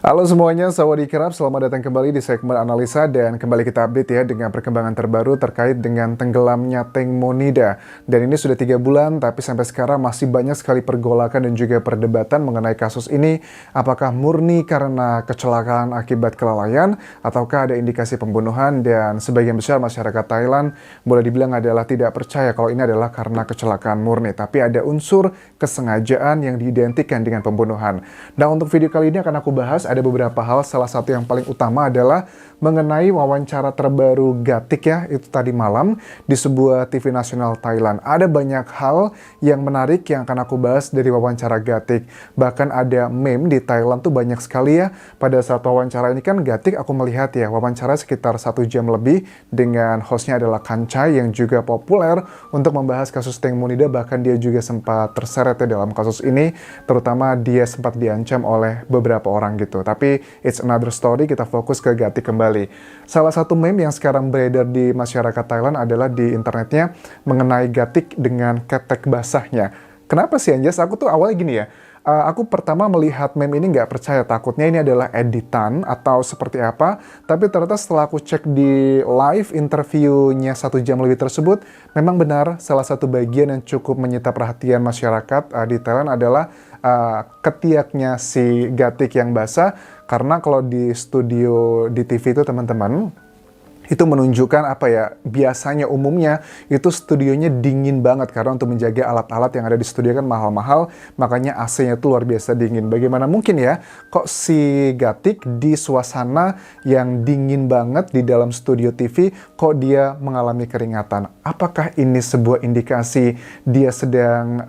Halo semuanya, sawadee krap, selamat datang kembali di segmen analisa dan kembali kita update ya dengan perkembangan terbaru terkait dengan tenggelamnya Tank Monida. Dan ini sudah 3 bulan, tapi sampai sekarang masih banyak sekali pergolakan dan juga perdebatan mengenai kasus ini. Apakah murni karena kecelakaan akibat kelalaian, ataukah ada indikasi pembunuhan, dan sebagian besar masyarakat Thailand boleh dibilang adalah tidak percaya kalau ini adalah karena kecelakaan murni. Tapi ada unsur kesengajaan yang diidentikan dengan pembunuhan. Nah, untuk video kali ini akan aku bahas ada beberapa hal, salah satu yang paling utama adalah mengenai wawancara terbaru Gatik ya, itu tadi malam di sebuah TV nasional Thailand. Ada banyak hal yang menarik yang akan aku bahas dari wawancara Gatik. Bahkan ada meme di Thailand tuh banyak sekali ya. Pada saat wawancara ini kan Gatik aku melihat ya, wawancara sekitar 1 jam lebih dengan hostnya adalah Kancai yang juga populer untuk membahas kasus Tank Monida. Bahkan dia juga sempat terseret ya dalam kasus ini, terutama dia sempat diancam oleh beberapa orang gitu. Tapi it's another story, kita fokus ke Gatik kembali. Salah satu meme yang sekarang beredar di masyarakat Thailand adalah di internetnya mengenai Gatik dengan ketek basahnya. Kenapa sih Anjas? Aku tuh awalnya gini ya, aku pertama melihat meme ini nggak percaya, takutnya ini adalah editan atau seperti apa. Tapi ternyata setelah aku cek di live interviewnya 1 jam lebih tersebut, memang benar salah satu bagian yang cukup menyita perhatian masyarakat di Thailand adalah ketiaknya si Gatik yang basah. Karena kalau di studio di TV itu teman-teman, itu menunjukkan apa ya, biasanya umumnya itu studionya dingin banget karena untuk menjaga alat-alat yang ada di studio kan mahal-mahal, makanya AC-nya tuh luar biasa dingin. Bagaimana mungkin ya kok si Gatik di suasana yang dingin banget di dalam studio TV kok dia mengalami keringatan? Apakah ini sebuah indikasi dia sedang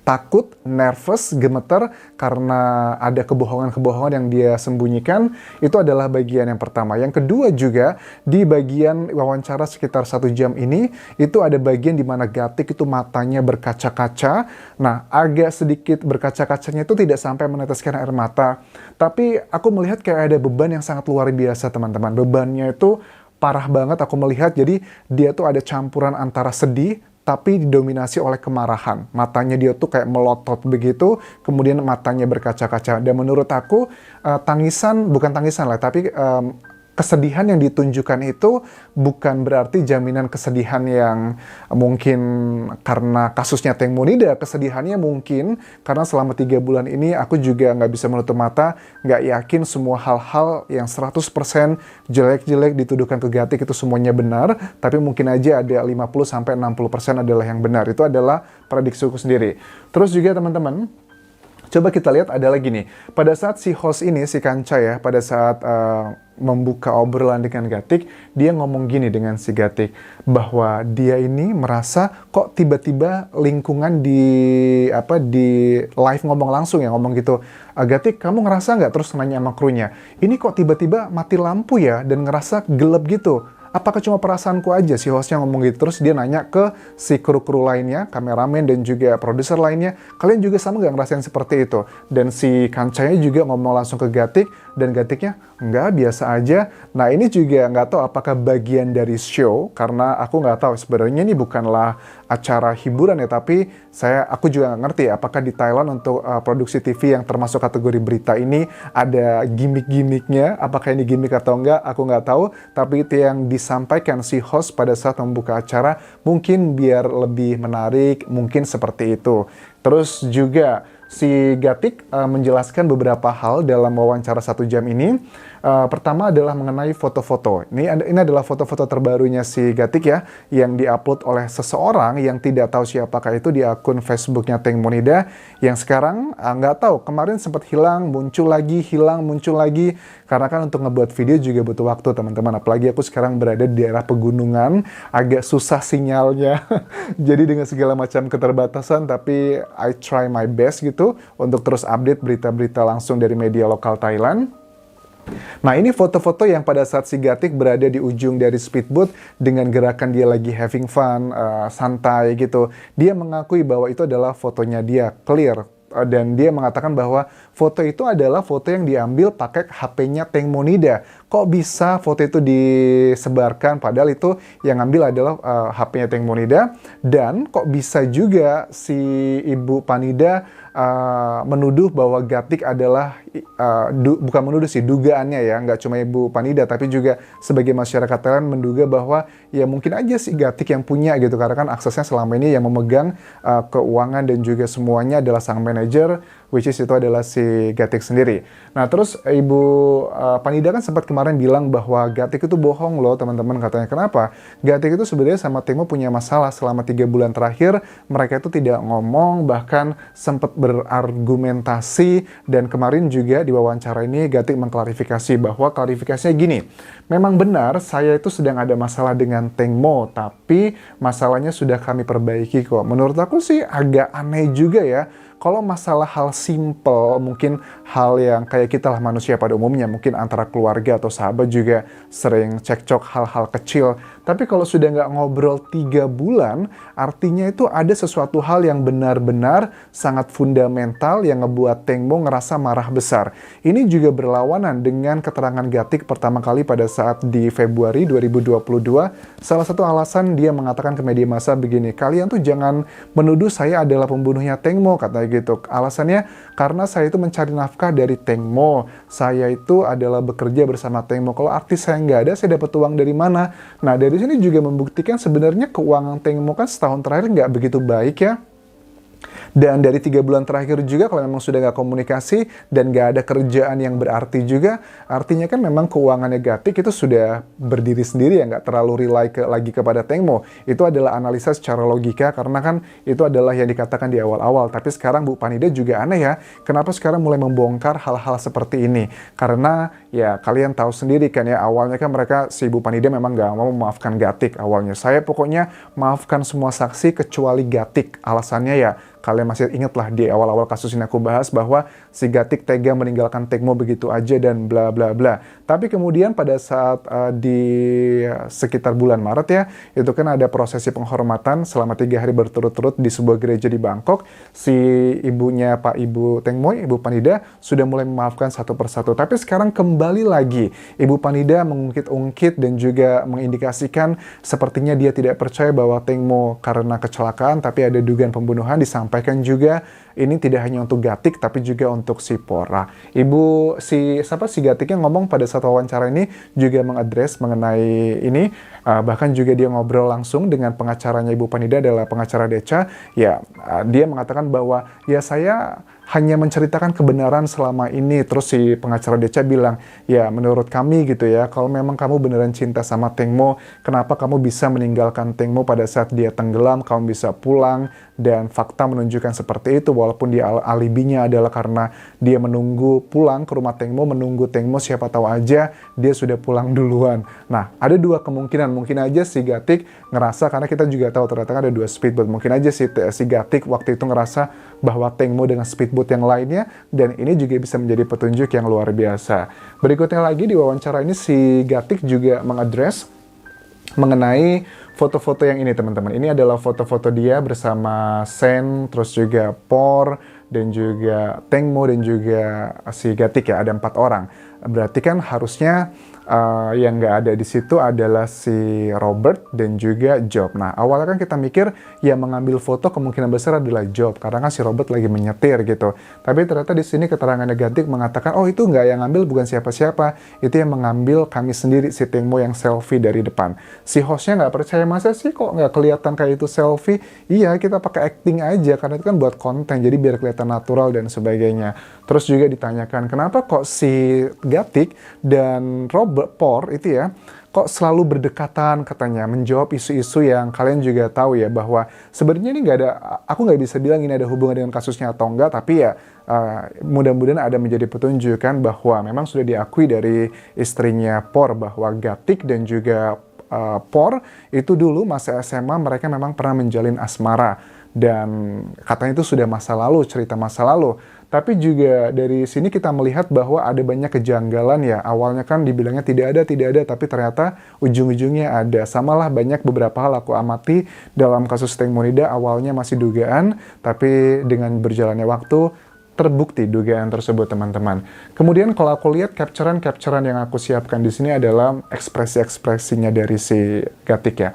takut, nervous, gemeter karena ada kebohongan-kebohongan yang dia sembunyikan? Itu adalah bagian yang pertama. Yang kedua juga, di bagian wawancara sekitar 1 jam ini, itu ada bagian di mana Gatik itu matanya berkaca-kaca. Nah, agak sedikit berkaca-kacanya itu tidak sampai meneteskan air mata. Tapi aku melihat kayak ada beban yang sangat luar biasa, teman-teman. Bebannya itu parah banget aku melihat, jadi dia tuh ada campuran antara sedih, tapi didominasi oleh kemarahan. Matanya dia tuh kayak melotot begitu, kemudian matanya berkaca-kaca. Dan menurut aku, bukan tangisan lah, tapi kesedihan yang ditunjukkan itu bukan berarti jaminan kesedihan yang mungkin karena kasusnya Tank Monida. Kesedihannya mungkin karena selama 3 bulan ini aku juga nggak bisa menutup mata, nggak yakin semua hal-hal yang 100% jelek-jelek dituduhkan ke Gatik itu semuanya benar, tapi mungkin aja ada 50-60% adalah yang benar. Itu adalah prediksiku sendiri. Terus juga teman-teman, coba kita lihat ada lagi nih. Pada saat si host ini, si Kanca ya, pada saat membuka obrolan dengan Gatik, dia ngomong gini dengan si Gatik, bahwa dia ini merasa kok tiba-tiba lingkungan di live ngomong langsung ya, ngomong gitu, Gatik kamu ngerasa nggak? Terus nanya sama krunya, ini kok tiba-tiba mati lampu ya, dan ngerasa gelap gitu. Apakah cuma perasaanku aja? Si hostnya ngomong gitu. Terus dia nanya ke si kru-kru lainnya, kameramen dan juga produser lainnya, kalian juga sama nggak ngerasain seperti itu? Dan si Kancanya juga ngomong langsung ke Gatik, dan Gatiknya, enggak, biasa aja. Nah, ini juga nggak tahu apakah bagian dari show, karena aku nggak tahu, sebenarnya ini bukanlah acara hiburan ya, tapi aku juga nggak ngerti apakah di Thailand untuk produksi TV yang termasuk kategori berita ini ada gimmick-gimmicknya. Apakah ini gimmick atau enggak, aku nggak tahu. Tapi itu yang disampaikan si host pada saat membuka acara, mungkin biar lebih menarik, mungkin seperti itu. Terus juga si Gatik menjelaskan beberapa hal dalam wawancara 1 jam ini. Pertama adalah mengenai foto-foto. Ini adalah foto-foto terbarunya si Gatik ya, yang diupload oleh seseorang yang tidak tahu siapakah itu di akun Facebooknya Tank Monida, yang sekarang nggak tahu, kemarin sempat hilang, muncul lagi, hilang, muncul lagi. Karena kan untuk ngebuat video juga butuh waktu teman-teman. Apalagi aku sekarang berada di daerah pegunungan, agak susah sinyalnya. Jadi dengan segala macam keterbatasan, tapi I try my best gitu untuk terus update berita-berita langsung dari media lokal Thailand. Nah, ini foto-foto yang pada saat si Gatik berada di ujung dari speedboat dengan gerakan dia lagi having fun, santai gitu. Dia mengakui bahwa itu adalah fotonya dia, clear. Dan dia mengatakan bahwa foto itu adalah foto yang diambil pakai HP-nya Tank Monida. Kok bisa foto itu disebarkan padahal itu yang ngambil adalah HP-nya Tank Monida, dan kok bisa juga si Ibu Panida menuduh bahwa Gatik adalah bukan menuduh sih, dugaannya ya, nggak cuma Ibu Panida tapi juga sebagai masyarakat Thailand menduga bahwa ya mungkin aja si Gatik yang punya gitu, karena kan aksesnya selama ini yang memegang keuangan dan juga semuanya adalah sang manajer, which is itu adalah si Gatik sendiri. Nah terus Ibu Panida kan sempat kemarin bilang bahwa Gatik itu bohong loh teman-teman, katanya. Kenapa? Gatik itu sebenarnya sama Tengmo punya masalah selama 3 bulan terakhir. Mereka itu tidak ngomong, bahkan sempat berargumentasi, dan kemarin juga di wawancara ini Gatik mengklarifikasi bahwa klarifikasinya gini, memang benar saya itu sedang ada masalah dengan Tengmo, tapi masalahnya sudah kami perbaiki kok. Menurut aku sih agak aneh juga ya. Kalau masalah hal simple, mungkin hal yang kayak kita lah manusia pada umumnya, mungkin antara keluarga atau sahabat juga sering cekcok hal-hal kecil. Tapi kalau sudah nggak ngobrol 3 bulan, artinya itu ada sesuatu hal yang benar-benar sangat fundamental yang ngebuat Tengmo ngerasa marah besar. Ini juga berlawanan dengan keterangan Gatik pertama kali pada saat di Februari 2022. Salah satu alasan dia mengatakan ke media massa begini, kalian tuh jangan menuduh saya adalah pembunuhnya Tengmo, katanya gitu. Alasannya karena saya itu mencari nafkah dari Tengmo. Saya itu adalah bekerja bersama Tengmo. Kalau artis saya nggak ada, saya dapat uang dari mana? Nah, dari sini juga membuktikan sebenarnya keuangan Tengmo kan setahun terakhir nggak begitu baik ya. Dan dari 3 bulan terakhir juga kalau memang sudah nggak komunikasi dan nggak ada kerjaan yang berarti juga, artinya kan memang keuangannya Gatik itu sudah berdiri sendiri ya, nggak terlalu rely lagi kepada Tengmo. Itu adalah analisa secara logika karena kan itu adalah yang dikatakan di awal-awal. Tapi sekarang Bu Panida juga aneh ya, kenapa sekarang mulai membongkar hal-hal seperti ini? Karena ya kalian tahu sendiri kan ya, awalnya kan mereka, si Bu Panida memang nggak mau memaafkan Gatik awalnya. Saya pokoknya maafkan semua saksi kecuali Gatik. Alasannya ya, kalian masih ingat lah di awal-awal kasus ini aku bahas bahwa si Gatik tega meninggalkan Tengmo begitu aja dan bla bla bla. Tapi kemudian pada saat di sekitar bulan Maret ya, itu kan ada prosesi penghormatan selama 3 hari berturut-turut di sebuah gereja di Bangkok. Si ibunya Pak Ibu Tengmo, Ibu Panida, sudah mulai memaafkan satu persatu. Tapi sekarang kembali lagi, Ibu Panida mengungkit-ungkit dan juga mengindikasikan sepertinya dia tidak percaya bahwa Tengmo karena kecelakaan, tapi ada dugaan pembunuhan. Disampaikan juga ini tidak hanya untuk Gatik tapi juga untuk si Pora. Si Gatiknya ngomong pada saat wawancara ini juga mengadres mengenai ini, bahkan juga dia ngobrol langsung dengan pengacaranya Ibu Panida, adalah pengacara Decha. Ya, dia mengatakan bahwa ya saya hanya menceritakan kebenaran selama ini. Terus si pengacara Decha bilang, ya menurut kami gitu ya, kalau memang kamu beneran cinta sama Tengmo, kenapa kamu bisa meninggalkan Tengmo pada saat dia tenggelam, kamu bisa pulang, dan fakta menunjukkan seperti itu, walaupun dia alibinya adalah karena dia menunggu pulang ke rumah Tengmo, menunggu Tengmo, siapa tahu aja dia sudah pulang duluan. Nah, ada 2 kemungkinan, mungkin aja si Gatik ngerasa, karena kita juga tahu ternyata ada 2 speedboat, mungkin aja si Gatik waktu itu ngerasa bahwa Tengmo dengan speedboat yang lainnya, dan ini juga bisa menjadi petunjuk yang luar biasa. Berikutnya lagi di wawancara ini si Gatik juga mengadres mengenai foto-foto yang ini teman-teman. Ini adalah foto-foto dia bersama Sen, terus juga Por, dan juga Tengmo, dan juga si Gatik ya, ada 4 orang. Berarti kan harusnya yang nggak ada di situ adalah si Robert dan juga Job. Nah, awalnya kan kita mikir yang mengambil foto kemungkinan besar adalah Job, karena kan si Robert lagi menyetir gitu. Tapi ternyata di sini keterangan negatif mengatakan, oh itu nggak yang ngambil bukan siapa-siapa, itu yang mengambil kami sendiri, si Tengmo yang selfie dari depan. Si hostnya nggak percaya, masa sih kok nggak kelihatan kayak itu selfie? Iya, kita pakai acting aja, karena itu kan buat konten, jadi biar kelihatan natural dan sebagainya. Terus juga ditanyakan, kenapa kok si Gatik dan Robert Por itu ya, kok selalu berdekatan katanya, menjawab isu-isu yang kalian juga tahu ya, bahwa sebenarnya ini nggak ada, aku nggak bisa bilang ini ada hubungan dengan kasusnya atau enggak, tapi ya mudah-mudahan ada menjadi petunjuk kan, bahwa memang sudah diakui dari istrinya Por bahwa Gatik dan juga Por itu dulu masa SMA mereka memang pernah menjalin asmara, dan katanya itu sudah masa lalu, cerita masa lalu. Tapi juga dari sini kita melihat bahwa ada banyak kejanggalan ya. Awalnya kan dibilangnya tidak ada, tapi ternyata ujung-ujungnya ada. Samalah banyak beberapa hal aku amati dalam kasus Tengmo Nida, awalnya masih dugaan, tapi dengan berjalannya waktu terbukti dugaan tersebut teman-teman. Kemudian kalau aku lihat capturean yang aku siapkan di sini adalah ekspresi-ekspresinya dari si Gatik ya.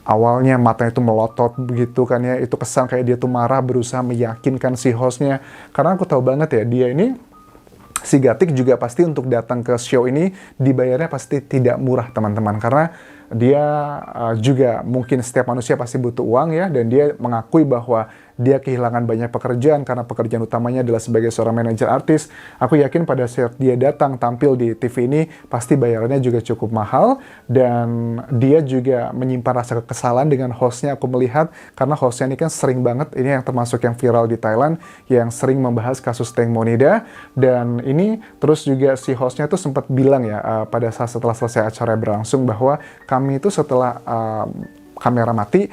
awalnya matanya itu melotot begitu kan ya, itu kesan kayak dia tuh marah, berusaha meyakinkan si hostnya. Karena aku tahu banget ya, dia ini, si Gatik juga pasti untuk datang ke show ini dibayarnya pasti tidak murah teman-teman, karena dia juga mungkin setiap manusia pasti butuh uang ya, dan dia mengakui bahwa dia kehilangan banyak pekerjaan karena pekerjaan utamanya adalah sebagai seorang manajer artis. Aku yakin pada saat dia datang tampil di TV ini pasti bayarannya juga cukup mahal, dan dia juga menyimpan rasa kekesalan dengan hostnya. Aku melihat karena hostnya ini kan sering banget, ini yang termasuk yang viral di Thailand, yang sering membahas kasus Teng Monida, dan ini terus juga si hostnya tuh sempat bilang ya pada saat setelah selesai acara berlangsung bahwa kami itu setelah kamera mati,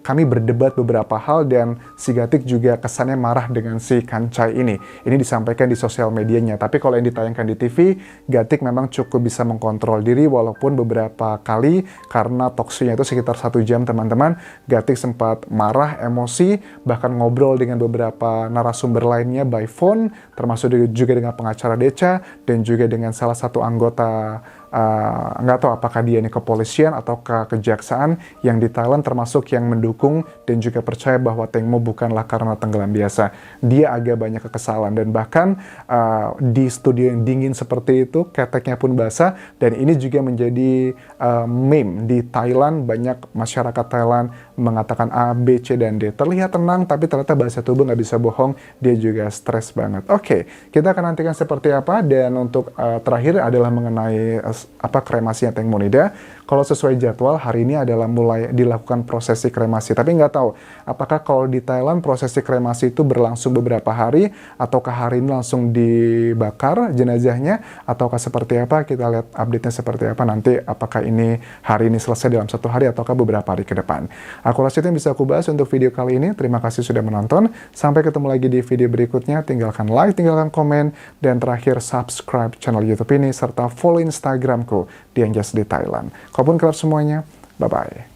kami berdebat beberapa hal, dan si Gatik juga kesannya marah dengan si Kancai ini. Ini disampaikan di sosial medianya, tapi kalau yang ditayangkan di TV, Gatik memang cukup bisa mengkontrol diri, walaupun beberapa kali karena talkshow-nya itu sekitar 1 jam teman-teman, Gatik sempat marah, emosi, bahkan ngobrol dengan beberapa narasumber lainnya by phone, termasuk juga dengan pengacara Deca, dan juga dengan salah satu anggota, nggak tahu apakah dia ini kepolisian atau kejaksaan yang di Thailand, termasuk yang mendukung dan juga percaya bahwa Teng Mo bukanlah karena tenggelam biasa. Dia agak banyak kekesalan, dan bahkan di studio yang dingin seperti itu keteknya pun basah, dan ini juga menjadi meme di Thailand. Banyak masyarakat Thailand mengatakan A, B, C, dan D. Terlihat tenang, tapi ternyata bahasa tubuh nggak bisa bohong, dia juga stres banget. Oke, kita akan nantikan seperti apa, dan untuk terakhir adalah mengenai kremasinya Teng Monida. Kalau sesuai jadwal, hari ini adalah mulai dilakukan prosesi kremasi. Tapi nggak tahu, apakah kalau di Thailand prosesi kremasi itu berlangsung beberapa hari, ataukah hari ini langsung dibakar jenazahnya, ataukah seperti apa? Kita lihat update-nya seperti apa nanti, apakah ini hari ini selesai dalam 1 hari, ataukah beberapa hari ke depan. Aku rasa itu yang bisa aku bahas untuk video kali ini. Terima kasih sudah menonton. Sampai ketemu lagi di video berikutnya. Tinggalkan like, tinggalkan komen, dan terakhir subscribe channel YouTube ini, serta follow Instagramku di Anjas di Thailand. Kalaupun kelar semuanya, bye-bye.